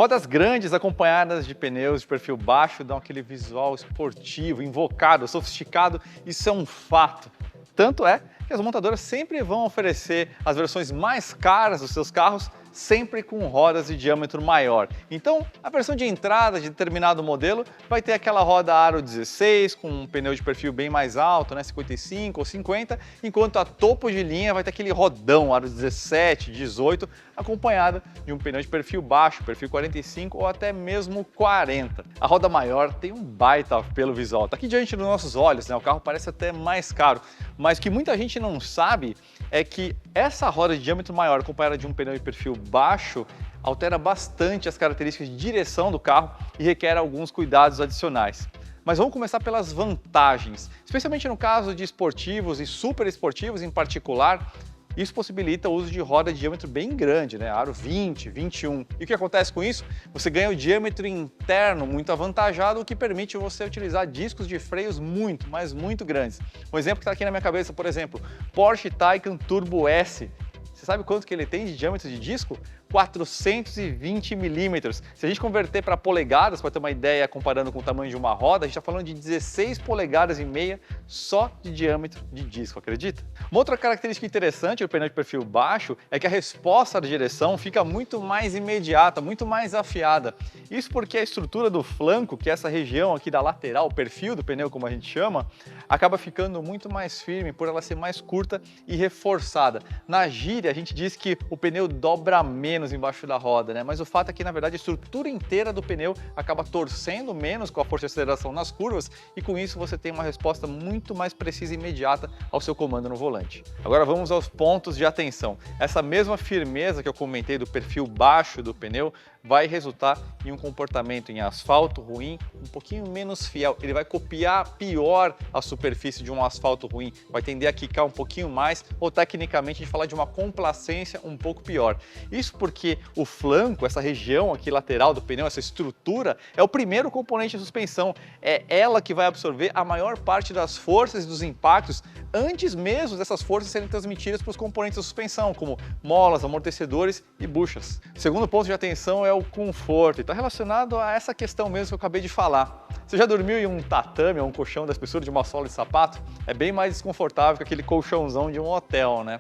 Rodas grandes acompanhadas de pneus de perfil baixo dão aquele visual esportivo, invocado, sofisticado, isso é um fato. Tanto é que as montadoras sempre vão oferecer as versões mais caras dos seus carros, sempre com rodas de diâmetro maior. Então, a versão de entrada de determinado modelo vai ter aquela roda aro 16, com um pneu de perfil bem mais alto, né, 55 ou 50, enquanto a topo de linha vai ter aquele rodão aro 17, 18, acompanhada de um pneu de perfil baixo, perfil 45 ou até mesmo 40. A roda maior tem um baita apelo visual. Tá aqui diante dos nossos olhos, né? O carro parece até mais caro, mas o que muita gente não sabe é que essa roda de diâmetro maior acompanhada de um pneu de perfil baixo altera bastante as características de direção do carro e requer alguns cuidados adicionais. Mas vamos começar pelas vantagens, especialmente no caso de esportivos e super esportivos em particular. Isso possibilita o uso de roda de diâmetro bem grande, né? Aro 20, 21. E o que acontece com isso? Você ganha o diâmetro interno muito avantajado, o que permite você utilizar discos de freios muito, mas muito grandes. Um exemplo que está aqui na minha cabeça, por exemplo, Porsche Taycan Turbo S. Você sabe quanto que ele tem de diâmetro de disco? 420 milímetros. Se a gente converter para polegadas, para ter uma ideia comparando com o tamanho de uma roda, a gente está falando de 16 polegadas e meia só de diâmetro de disco, acredita? Uma outra característica interessante do pneu de perfil baixo é que a resposta da direção fica muito mais imediata, muito mais afiada. Isso porque a estrutura do flanco, que é essa região aqui da lateral, o perfil do pneu como a gente chama, acaba ficando muito mais firme por ela ser mais curta e reforçada. Na gíria a gente diz que o pneu dobra menos embaixo da roda, né? Mas o fato é que, na verdade, a estrutura inteira do pneu acaba torcendo menos com a força de aceleração nas curvas e com isso você tem uma resposta muito mais precisa e imediata ao seu comando no volante. Agora vamos aos pontos de atenção. Essa mesma firmeza que eu comentei do perfil baixo do pneu vai resultar em um comportamento em asfalto ruim um pouquinho menos fiel. Ele vai copiar pior a superfície de um asfalto ruim, vai tender a quicar um pouquinho mais ou, tecnicamente, a gente fala de uma complacência um pouco pior. Isso porque o flanco, essa região aqui lateral do pneu, essa estrutura, é o primeiro componente de suspensão. É ela que vai absorver a maior parte das forças e dos impactos antes mesmo dessas forças serem transmitidas para os componentes da suspensão, como molas, amortecedores e buchas. O segundo ponto de atenção é o conforto, e está relacionado a essa questão mesmo que eu acabei de falar. Você já dormiu em um tatame ou um colchão da espessura de uma sola de sapato? É bem mais desconfortável que aquele colchãozão de um hotel, né?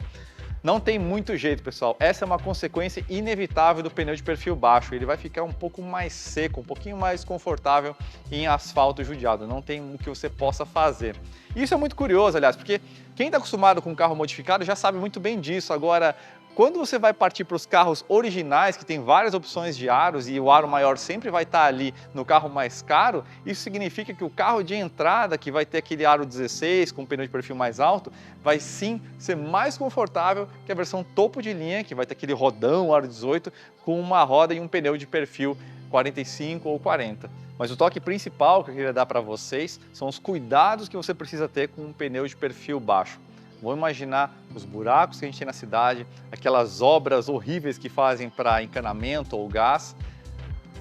Não tem muito jeito, pessoal. Essa é uma consequência inevitável do pneu de perfil baixo. Ele vai ficar um pouco mais seco, um pouquinho mais confortável em asfalto judiado. Não tem o que você possa fazer. Isso é muito curioso, aliás, porque quem está acostumado com carro modificado já sabe muito bem disso. Agora, quando você vai partir para os carros originais, que tem várias opções de aros e o aro maior sempre vai estar ali no carro mais caro, isso significa que o carro de entrada, que vai ter aquele aro 16 com pneu de perfil mais alto, vai sim ser mais confortável que a versão topo de linha, que vai ter aquele rodão aro 18 com uma roda e um pneu de perfil 45 ou 40. Mas o toque principal que eu queria dar para vocês são os cuidados que você precisa ter com um pneu de perfil baixo. Vamos imaginar os buracos que a gente tem na cidade, aquelas obras horríveis que fazem para encanamento ou gás,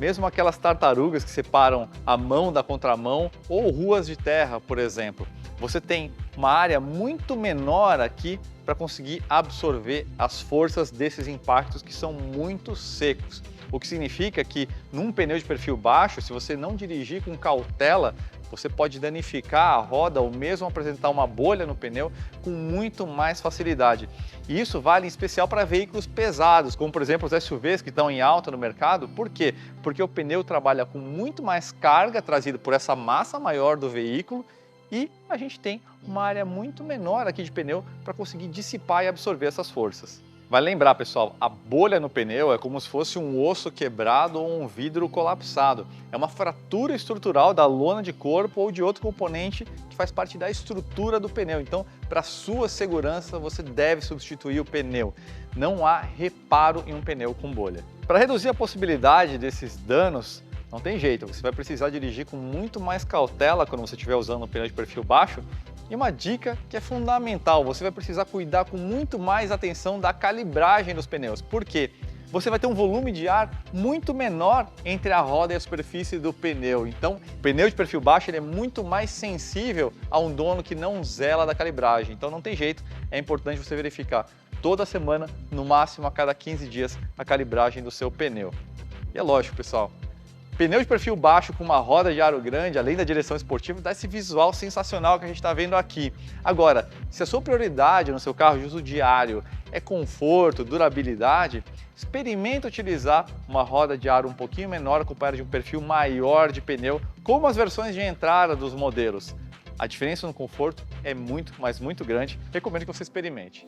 mesmo aquelas tartarugas que separam a mão da contramão ou ruas de terra, por exemplo. Você tem uma área muito menor aqui para conseguir absorver as forças desses impactos que são muito secos. O que significa que num pneu de perfil baixo, se você não dirigir com cautela, você pode danificar a roda ou mesmo apresentar uma bolha no pneu com muito mais facilidade. E isso vale em especial para veículos pesados, como por exemplo os SUVs que estão em alta no mercado. Por quê? Porque o pneu trabalha com muito mais carga trazida por essa massa maior do veículo e a gente tem uma área muito menor aqui de pneu para conseguir dissipar e absorver essas forças. Vale lembrar, pessoal, a bolha no pneu é como se fosse um osso quebrado ou um vidro colapsado. É uma fratura estrutural da lona de corpo ou de outro componente que faz parte da estrutura do pneu. Então, para sua segurança, você deve substituir o pneu. Não há reparo em um pneu com bolha. Para reduzir a possibilidade desses danos, não tem jeito, você vai precisar dirigir com muito mais cautela quando você estiver usando um pneu de perfil baixo. E uma dica que é fundamental, você vai precisar cuidar com muito mais atenção da calibragem dos pneus. Por quê? Você vai ter um volume de ar muito menor entre a roda e a superfície do pneu. Então, o pneu de perfil baixo ele é muito mais sensível a um dono que não zela da calibragem. Então não tem jeito, é importante você verificar toda semana, no máximo a cada 15 dias, a calibragem do seu pneu. E é lógico, pessoal, pneu de perfil baixo com uma roda de aro grande, além da direção esportiva, dá esse visual sensacional que a gente está vendo aqui. Agora, se a sua prioridade no seu carro de uso diário é conforto, durabilidade, experimente utilizar uma roda de aro um pouquinho menor acompanhada de um perfil maior de pneu, como as versões de entrada dos modelos. A diferença no conforto é muito, mas muito grande. Recomendo que você experimente.